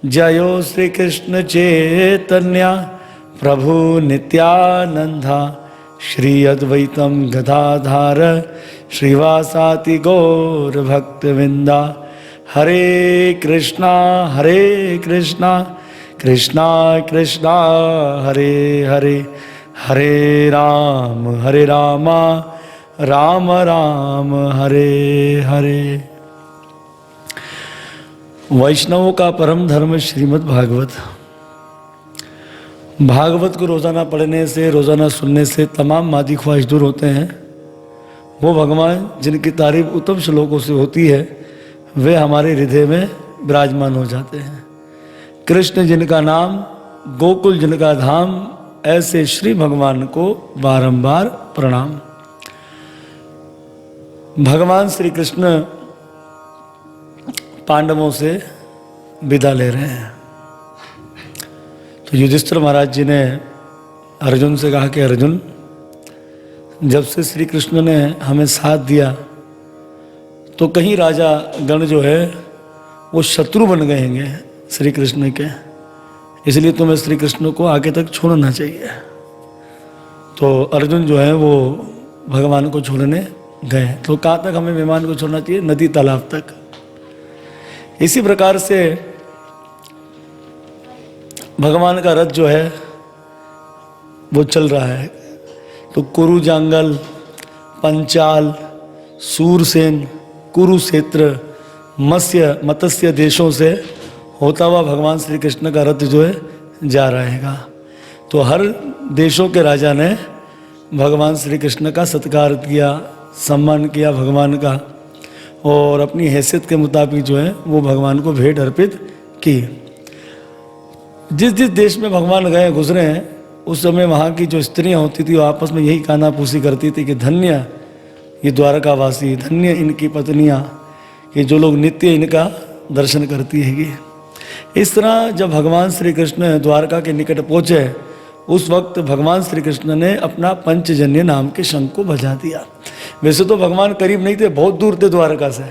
जयो श्री कृष्ण चैतन्य प्रभु नित्यानंदा श्री अद्वैतम गदाधार श्रीवासाति गौर भक्तविंदा। हरे कृष्णा कृष्णा कृष्णा हरे हरे, हरे राम राम राम हरे हरे। वैष्णवों का परम धर्म श्रीमद् भागवत। भागवत को रोज़ाना पढ़ने से, रोज़ाना सुनने से तमाम मादी ख्वाहिश दूर होते हैं। वो भगवान जिनकी तारीफ उत्तम श्लोकों से होती है वे हमारे हृदय में विराजमान हो जाते हैं। कृष्ण जिनका नाम, गोकुल जिनका धाम, ऐसे श्री भगवान को बारंबार प्रणाम। भगवान श्री कृष्ण पांडवों से विदा ले रहे हैं तो युधिष्ठिर महाराज जी ने अर्जुन से कहा कि अर्जुन, जब से श्री कृष्ण ने हमें साथ दिया तो कहीं राजा गण जो है वो शत्रु बन गए हैं श्री कृष्ण के, इसलिए तुम्हें श्री कृष्ण को आगे तक छोड़ना चाहिए। तो अर्जुन जो है वो भगवान को छोड़ने गए। तो कहाँ तक हमें विमान को छोड़ना चाहिए? नदी तालाब तक। इसी प्रकार से भगवान का रथ जो है वो चल रहा है। तो कुरु जांगल, पंचाल, सूरसेन, कुरुक्षेत्र, मत्स्य देशों से होता हुआ भगवान श्री कृष्ण का रथ जो है जा रहेगा। तो हर देशों के राजा ने भगवान श्री कृष्ण का सत्कार किया, सम्मान किया भगवान का, और अपनी हैसियत के मुताबिक जो है वो भगवान को भेंट अर्पित की। जिस जिस देश में भगवान गए गुजरे हैं उस समय वहाँ की जो स्त्रियाँ होती थी वो आपस में यही कानाफूसी करती थी कि धन्य ये द्वारकावासी, धन्य इनकी पत्नियाँ, कि जो लोग नित्य इनका दर्शन करती हैगी। इस तरह जब भगवान श्री कृष्ण द्वारका के निकट पहुँचे उस वक्त भगवान श्री कृष्ण ने अपना पंचजन्य नाम के शंख को बजा दिया। वैसे तो भगवान करीब नहीं थे, बहुत दूर थे द्वारका से,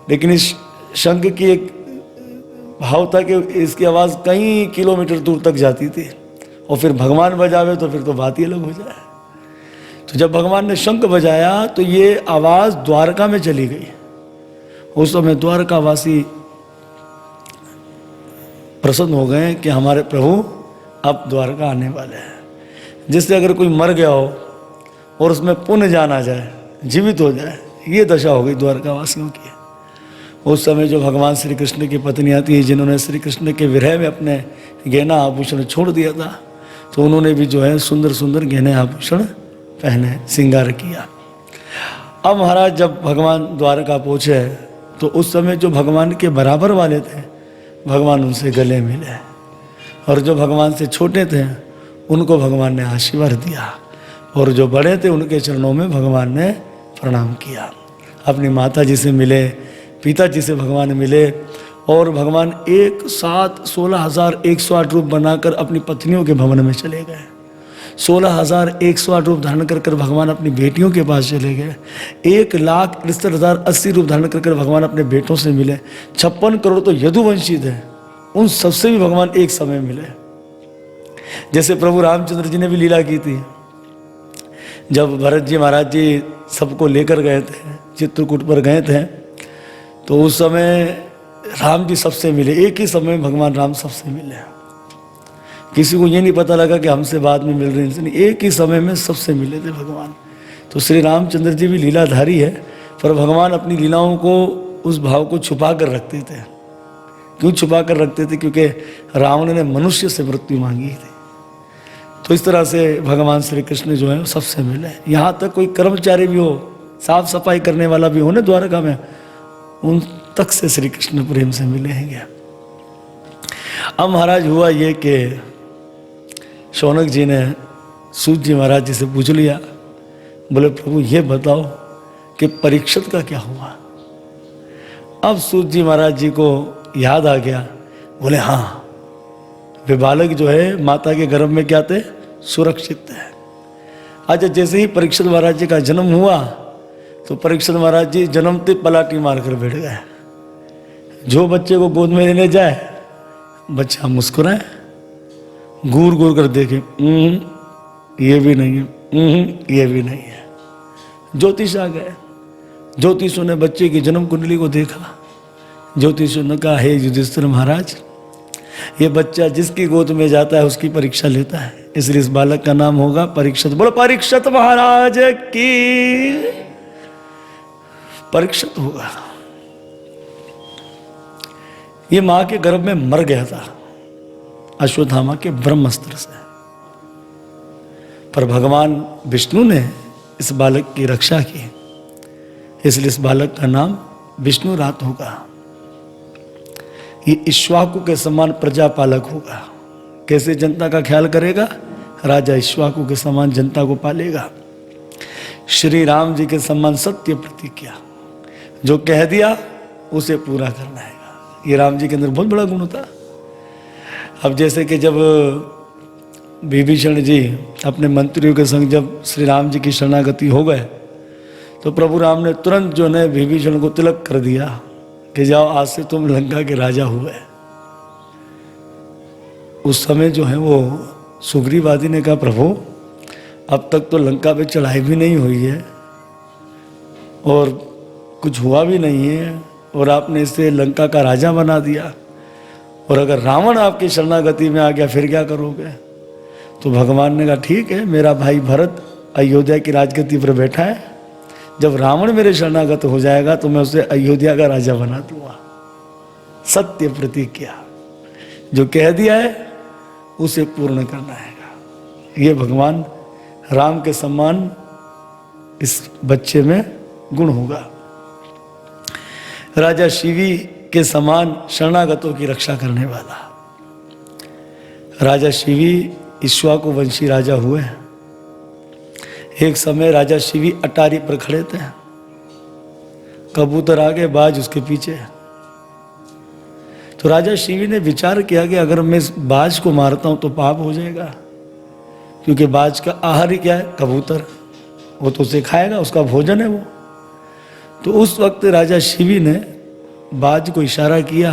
लेकिन इस शंख की एक भाव था कि इसकी आवाज़ कई किलोमीटर दूर तक जाती थी, और फिर भगवान बजावे तो फिर तो बात ही अलग हो जाए। तो जब भगवान ने शंख बजाया तो ये आवाज़ द्वारका में चली गई। उस समय द्वारकावासी प्रसन्न हो गए कि हमारे प्रभु अब द्वारका आने वाले हैं। जिससे अगर कोई मर गया हो और उसमें पुण्य जान आ जाए, जीवित हो जाए, ये दशा हो गई द्वारकावासियों की। उस समय जो भगवान श्री कृष्ण की पत्नियाँ थी जिन्होंने श्री कृष्ण के विरह में अपने गहना आभूषण छोड़ दिया था, तो उन्होंने भी जो है सुंदर सुंदर गहने आभूषण पहने, श्रृंगार किया। अब महाराज जब भगवान द्वारका पहुँचे तो उस समय जो भगवान के बराबर वाले थे भगवान उनसे गले मिले, और जो भगवान से छोटे थे उनको भगवान ने आशीर्वाद दिया, और जो बड़े थे उनके चरणों में भगवान ने प्रणाम किया। अपनी माता जी से मिले, पिताजी से भगवान मिले, और भगवान एक साथ 16,108 रूप बनाकर अपनी पत्नियों के भवन में चले गए। 16,108 रूप धारण कर भगवान अपनी बेटियों के पास चले गए। 1,61,80 रूप धारण कर भगवान अपने बेटों से मिले। 56 करोड़ तो यदुवंशी थे, उन सबसे भी भगवान एक समय मिले। जैसे प्रभु रामचंद्र जी ने भी लीला की थी। जब भरत जी महाराज जी सबको लेकर गए थे, चित्रकूट पर गए थे, तो उस समय राम जी सबसे मिले। एक ही समय भगवान राम सबसे मिले। किसी को ये नहीं पता लगा कि हमसे बाद में मिल रहे हैं, नहीं, एक ही समय में सबसे मिले थे भगवान। तो श्री रामचंद्र जी भी लीलाधारी है, पर भगवान अपनी लीलाओं को, उस भाव को छुपा कर रखते थे। क्यों छुपा कर रखते थे? क्योंकि रावण ने मनुष्य से मृत्यु मांगी थी। तो इस तरह से भगवान श्री कृष्ण जो है सबसे मिले। यहाँ तक कोई कर्मचारी भी हो, साफ सफाई करने वाला भी हो ना द्वारका में, उन तक से श्री कृष्ण प्रेम से मिले हैं। अब महाराज हुआ ये कि शौनक जी ने सूत जी महाराज जी से पूछ लिया, बोले प्रभु ये बताओ कि परीक्षित का क्या हुआ। अब सूत जी महाराज जी को याद आ गया, बोले हाँ, वे बालक जो है माता के गर्भ में क्या थे? सुरक्षित थे। अच्छा, जैसे ही परीक्षित महाराज जी का जन्म हुआ तो परीक्षित महाराज जी जन्मते पलाटी मारकर बैठ गए। जो बच्चे को गोद में लेने जाए बच्चा मुस्कुराए, घूर घूर कर देखे, ये भी नहीं है, ये भी नहीं है। ज्योतिष आ गए। ज्योतिषों ने बच्चे की जन्म कुंडली को देखा। ज्योतिषों ने कहा, हे युधिष्ठिर महाराज, ये बच्चा जिसकी गोद में जाता है उसकी परीक्षा लेता है, इसलिए इस बालक का नाम होगा परीक्षित। बोलो परीक्षित महाराज की। परीक्षित होगा। ये मां के गर्भ में मर गया था अश्वत्थामा के ब्रह्मास्त्र से, पर भगवान विष्णु ने इस बालक की रक्षा की, इसलिए इस बालक का नाम विष्णु रात होगा। ये इक्ष्वाकु के समान प्रजापालक होगा। कैसे जनता का ख्याल करेगा? राजा इक्ष्वाकु के समान जनता को पालेगा। श्री राम जी के समान सत्य प्रतिज्ञा, जो कह दिया उसे पूरा करना है। ये राम जी के अंदर बहुत बड़ा गुण था। अब जैसे कि जब विभीषण जी अपने मंत्रियों के संग जब श्री राम जी की शरणागति हो गए, तो प्रभु राम ने तुरंत जो है विभीषण को तिलक कर दिया कि जाओ, आज से तुम लंका के राजा हुए। उस समय जो है वो सुग्रीव आदि ने कहा, प्रभु अब तक तो लंका पे चढ़ाई भी नहीं हुई है और कुछ हुआ भी नहीं है, और आपने इसे लंका का राजा बना दिया, और अगर रावण आपकी शरणागति में आ गया फिर क्या करोगे? तो भगवान ने कहा, ठीक है, मेरा भाई भरत अयोध्या की राजगद्दी पर बैठा है, जब रावण मेरे शरणागत हो जाएगा तो मैं उसे अयोध्या का राजा बना दूंगा। सत्य प्रतिज्ञा, जो कह दिया है उसे पूर्ण करना है। ये भगवान राम के समान इस बच्चे में गुण होगा। राजा शिवी के समान शरणागतों की रक्षा करने वाला। राजा शिवी इक्ष्वाकु वंशी राजा हुए। एक समय राजा शिवी अटारी पर खड़े थे, कबूतर आगे, बाज उसके पीछे। तो राजा शिवी ने विचार किया कि अगर मैं इस बाज को मारता हूं तो पाप हो जाएगा, क्योंकि बाज का आहार ही क्या है? कबूतर। वो तो उसे खाएगा, उसका भोजन है वो। तो उस वक्त राजा शिवी ने बाज को इशारा किया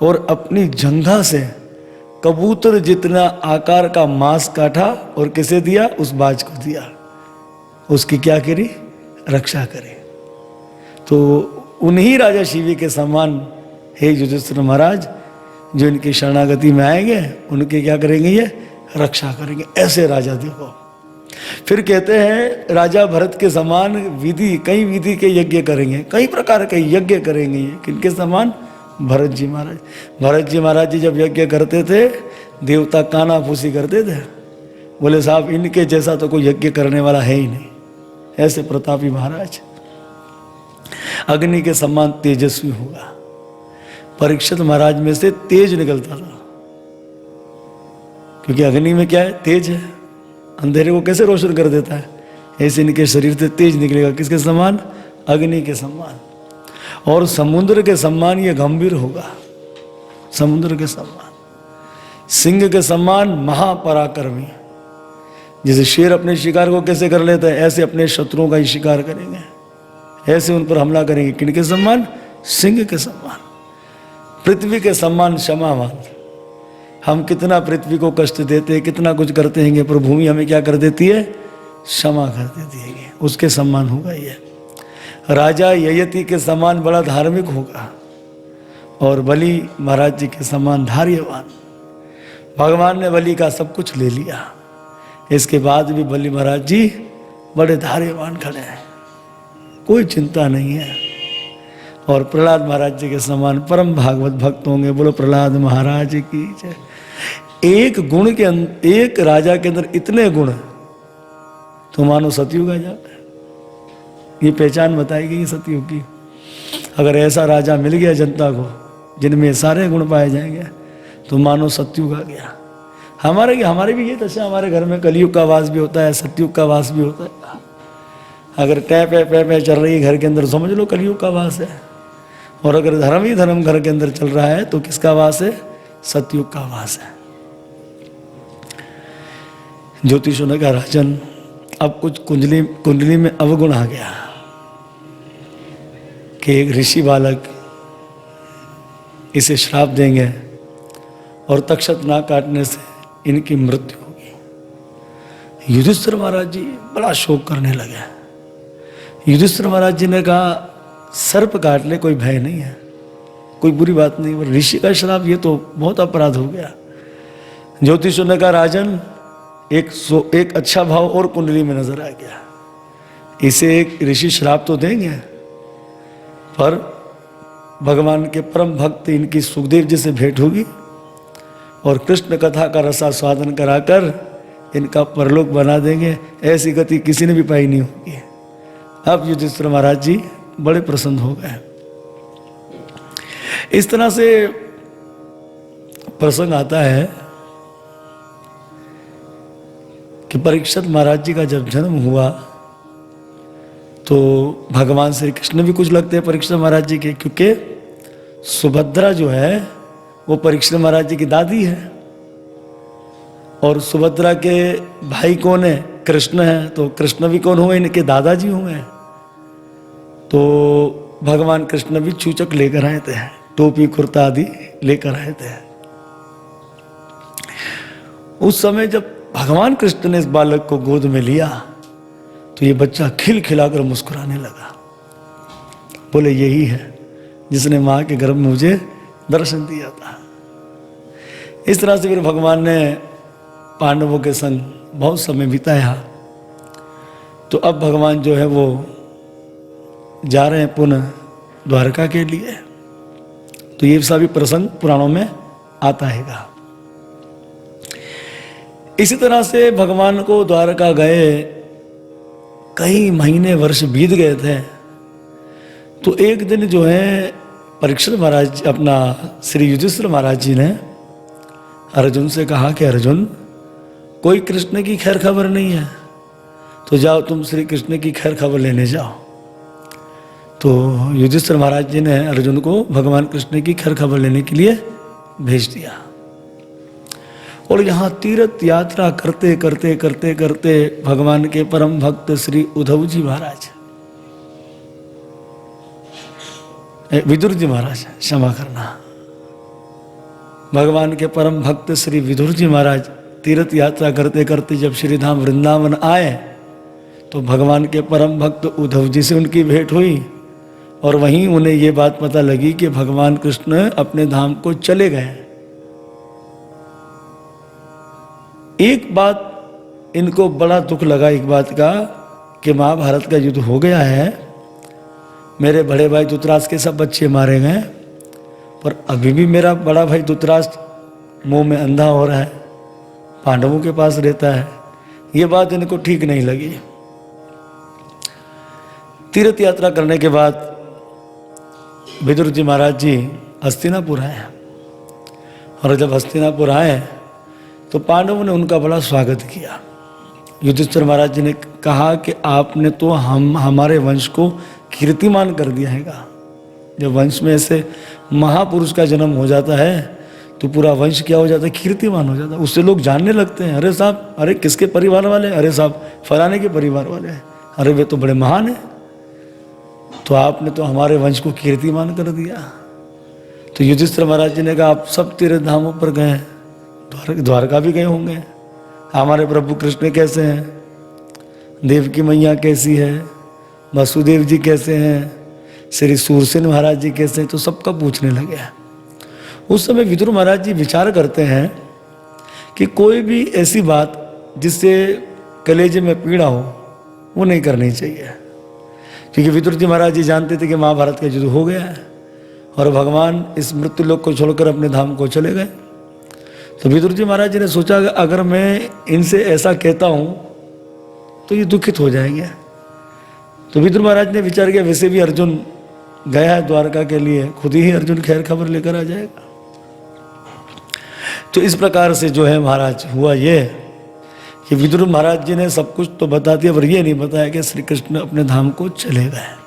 और अपनी जंघा से कबूतर जितना आकार का मांस काटा और किसे दिया? उस बाज को दिया। उसकी क्या करी? रक्षा करे। तो उन्हीं राजा शिवी के समान हे युधिष्ठिर महाराज, जो इनकी शरणागति में आएंगे उनके क्या करेंगे? ये रक्षा करेंगे। ऐसे राजा देखो। फिर कहते हैं राजा भरत के समान विधि, कई विधि के यज्ञ करेंगे, कई प्रकार के यज्ञ करेंगे। ये किनके समान? भरत जी महाराज। भरत जी महाराज जी जब यज्ञ करते थे, देवता काना फूसी करते थे, बोले साहब इनके जैसा तो कोई यज्ञ करने वाला है ही नहीं। ऐसे प्रतापी महाराज। अग्नि के समान तेजस्वी होगा। परीक्षित महाराज में से तेज निकलता था, क्योंकि अग्नि में क्या है? तेज है। अंधेरे को कैसे रोशन कर देता है, ऐसे इनके शरीर से तेज निकलेगा। किसके समान? अग्नि के समान। और समुद्र के समान ये गंभीर होगा। समुद्र के समान। सिंह के समान महापराक्रमी। जैसे शेर अपने शिकार को कैसे कर लेता है, ऐसे अपने शत्रुओं का ही शिकार करेंगे, ऐसे उन पर हमला करेंगे। किनके समान? सिंह के समान। पृथ्वी के समान क्षमावान। हम कितना पृथ्वी को कष्ट देते हैं, कितना कुछ करते हैं, पर भूमि हमें क्या कर देती है? क्षमा कर देती है। उसके समान होगा ये। राजा ययति के समान बड़ा धार्मिक होगा, और बलि महाराज जी के समान धार्यवान। भगवान ने बलि का सब कुछ ले लिया, इसके बाद भी बलि महाराज जी बड़े धार्यवान खड़े हैं, कोई चिंता नहीं है। और प्रहलाद महाराज जी के समान परम भागवत भक्त होंगे। बोलो प्रहलाद महाराज की जय। एक गुण के अंदर, एक राजा के अंदर इतने गुण, तो मानो सतयुग आ जाता है। ये पहचान बताएगी ये सतयुग की। अगर ऐसा राजा मिल गया जनता को जिनमें सारे गुण पाए जाएंगे, तो मानो सतयुग आ गया। हमारे भी ये दशा, हमारे घर में कलयुग का वास भी होता है, सतयुग का वास भी होता है। अगर टै चल रही है घर के अंदर, समझ लो कलयुग का वास है। और अगर धर्म ही धर्म घर के अंदर चल रहा है, तो किसका वास है? सतयुग का वास है। ज्योतिषों ने कहा, राजन अब कुछ कुंडली में अवगुण आ गया कि एक ऋषि बालक इसे श्राप देंगे और तक्षक नाग काटने से इनकी मृत्यु होगी। युधिष्ठिर महाराज जी बड़ा शोक करने लगे। युधिष्ठिर महाराज जी ने कहा, सर्प काट ले कोई भय नहीं है, कोई बुरी बात नहीं, पर ऋषि का श्राप ये तो बहुत अपराध हो गया। ज्योतिषों ने कहा, राजन एक अच्छा भाव और कुंडली में नजर आ गया, इसे एक ऋषि श्राप तो देंगे, पर भगवान के परम भक्त इनकी सुखदेव जी से भेंट होगी और कृष्ण कथा का रसास्वादन कराकर इनका परलोक बना देंगे। ऐसी गति किसी ने भी पाई नहीं होगी। अब युधिष्ठिर महाराज जी बड़े प्रसन्न हो गए। इस तरह से प्रसंग आता है कि परीक्षित महाराज जी का जब जन्म हुआ तो भगवान श्री कृष्ण भी कुछ लगते हैं परीक्षित महाराज जी के, क्योंकि सुभद्रा जो है वो परीक्षित महाराज जी की दादी है और सुभद्रा के भाई कौन है? कृष्ण है। तो कृष्ण भी कौन हुए? इनके दादाजी हुए। तो भगवान कृष्ण भी चूचक लेकर आए थे, टोपी कुर्ता आदि लेकर आए थे। उस समय जब भगवान कृष्ण ने इस बालक को गोद में लिया तो ये बच्चा खिलखिलाकर मुस्कुराने लगा, बोले यही है जिसने मां के गर्भ में मुझे दर्शन दिया था। इस तरह से फिर भगवान ने पांडवों के संग बहुत समय बिताया। तो अब भगवान जो है वो जा रहे हैं पुनः द्वारका के लिए। तो ये सभी प्रसंग पुराणों में आता है। इसी तरह से भगवान को द्वारका गए, कई महीने वर्ष बीत गए थे। तो एक दिन जो है परीक्षित महाराज अपना श्री युधिष्ठिर महाराज जी ने अर्जुन से कहा कि अर्जुन, कोई कृष्ण की खैर खबर नहीं है, तो जाओ तुम श्री कृष्ण की खैर खबर लेने जाओ। तो युधिष्ठिर महाराज जी ने अर्जुन को भगवान कृष्ण की खैर खबर लेने के लिए भेज दिया। और यहाँ तीर्थ यात्रा करते करते करते करते भगवान के परम भक्त श्री उद्धव जी महाराज, विदुर जी महाराज, क्षमा करना, भगवान के परम भक्त श्री विदुर जी महाराज तीर्थ यात्रा करते करते जब श्री धाम वृंदावन आए तो भगवान के परम भक्त उद्धव जी से उनकी भेंट हुई और वहीं उन्हें ये बात पता लगी कि भगवान कृष्ण अपने धाम को चले गए। एक बात इनको बड़ा दुख लगा, एक बात का, कि महाभारत का युद्ध हो गया है, मेरे बड़े भाई धृतराष्ट्र के सब बच्चे मारे गए, पर अभी भी मेरा बड़ा भाई धृतराष्ट्र मुंह में अंधा हो रहा है, पांडवों के पास रहता है। ये बात इनको ठीक नहीं लगी। तीर्थ यात्रा करने के बाद विदुर जी महाराज जी हस्तिनापुर आए और जब हस्तिनापुर आए तो पांडवों ने उनका बड़ा स्वागत किया। युधिष्ठिर महाराज जी ने कहा कि आपने तो हमारे वंश को कीर्तिमान कर दिया हैगा। जब वंश में ऐसे महापुरुष का जन्म हो जाता है तो पूरा वंश क्या हो जाता है? कीर्तिमान हो जाता है। उससे लोग जानने लगते हैं, अरे साहब, अरे किसके परिवार वाले, अरे साहब फलाने के परिवार वाले हैं, अरे वे तो बड़े महान हैं। तो आपने तो हमारे वंश को कीर्तिमान कर दिया। तो युधिष्ठिर महाराज जी ने कहा, आप सब तीर्थ धामों पर गए, द्वारका भी गए होंगे, हमारे प्रभु कृष्ण कैसे हैं, देवकी मैया कैसी है, वसुदेव जी कैसे हैं, श्री सूरसेन महाराज जी कैसे हैं, तो सबका पूछने लगे। उस समय विदुर महाराज जी विचार करते हैं कि कोई भी ऐसी बात जिससे कलेजे में पीड़ा हो वो नहीं करनी चाहिए, क्योंकि विदुर जी महाराज जी जानते थे कि महाभारत का युद्ध हो गया है और भगवान इस मृत्यु लोक को छोड़कर अपने धाम को चले गए। तो विदुर जी महाराज जी ने सोचा कि अगर मैं इनसे ऐसा कहता हूँ तो ये दुखित हो जाएंगे। तो विदुर महाराज ने विचार किया, वैसे भी अर्जुन गया है द्वारका के लिए, खुद ही अर्जुन खैर खबर लेकर आ जाएगा। तो इस प्रकार से जो है महाराज हुआ ये कि विदुर महाराज जी ने सब कुछ तो बता दिया, पर ये नहीं बताया कि श्री कृष्ण अपने धाम को चले गए।